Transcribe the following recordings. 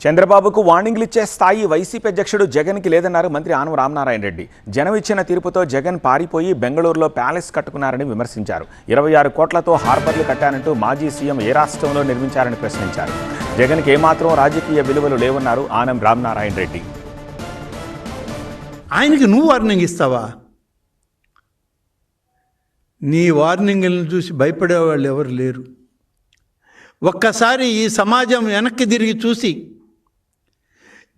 చంద్రబాబుకు వార్నింగ్లు ఇచ్చే స్థాయి వైసీపీ అధ్యక్షుడు జగన్కి లేదన్నారు మంత్రి ఆనం రామనారాయణ రెడ్డి. జనం ఇచ్చిన తీర్పుతో జగన్ పారిపోయి బెంగళూరులో ప్యాలెస్ కట్టుకున్నారని విమర్శించారు. 26 కోట్లతో హార్బర్లు కట్టానంటూ మాజీ సీఎం ఏ రాష్ట్రంలో నిర్మించారని ప్రశ్నించారు. జగన్కి ఏమాత్రం రాజకీయ విలువలు లేవన్నారు ఆనం రామనారాయణ రెడ్డి. ఆయనకి నువ్వు వార్నింగ్ ఇస్తావా? నీ వార్నింగ్లను చూసి భయపడేవాళ్ళు ఎవరు లేరు. ఒక్కసారి ఈ సమాజం వెనక్కి తిరిగి చూసి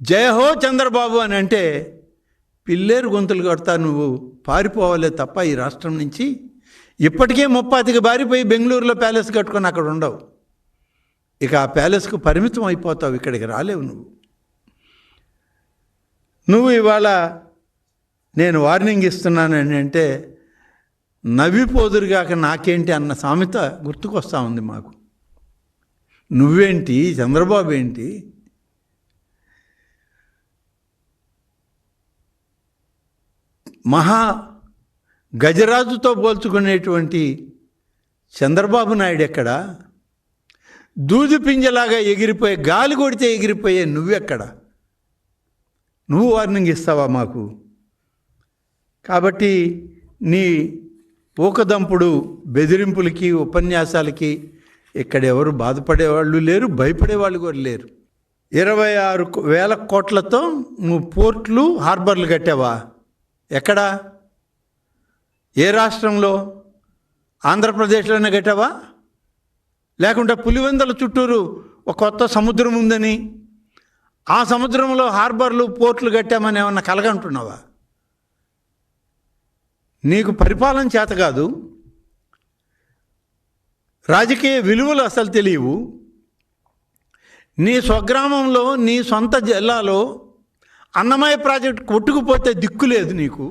జయహో చంద్రబాబు అని అంటే పిల్లేరు గొంతులు కొడతా నువ్వు పారిపోవాలే తప్ప ఈ రాష్ట్రం నుంచి. ఇప్పటికే ముప్పాతికి బారిపోయి బెంగళూరులో ప్యాలెస్ కట్టుకొని అక్కడ ఉండవు. ఇక ఆ ప్యాలెస్కు పరిమితం అయిపోతావు, ఇక్కడికి రాలేవు నువ్వు ఇవాళ నేను వార్నింగ్ ఇస్తున్నానని అంటే నవ్విపోదురుగాక నాకేంటి అన్న సామెత గుర్తుకొస్తూ ఉంది మాకు. నువ్వేంటి, చంద్రబాబు ఏంటి? మహా గజరాజుతో పోల్చుకునేటువంటి చంద్రబాబు నాయుడు ఎక్కడ? దూది పింజలాగా ఎగిరిపోయే, గాలి కొడితే ఎగిరిపోయే నువ్వెక్కడ? నువ్వు వార్నింగ్ ఇస్తావా మాకు? కాబట్టి నీ ఊకదంపుడు బెదిరింపులకి, ఉపన్యాసాలకి ఇక్కడ ఎవరు బాధపడేవాళ్ళు లేరు, భయపడేవాళ్ళు కూడా లేరు. 26,000 కోట్లతో నువ్వు పోర్ట్లు, హార్బర్లు కట్టావా? ఎక్కడా? ఏ రాష్ట్రంలో? ఆంధ్రప్రదేశ్లోనే కట్టావా? లేకుంటే పులివెందుల చుట్టూరు ఒక కొత్త సముద్రం ఉందని ఆ సముద్రంలో హార్బర్లు, పోర్ట్లు కట్టామని ఏమన్నా కలగంటున్నావా? నీకు పరిపాలన చేత కాదు, రాజకీయ విలువలు అసలు తెలియవు. నీ స్వగ్రామంలో, నీ సొంత జిల్లాలో అన్నమయ్య ప్రాజెక్టు కొట్టుకుపోతే దిక్కు లేదు నీకు.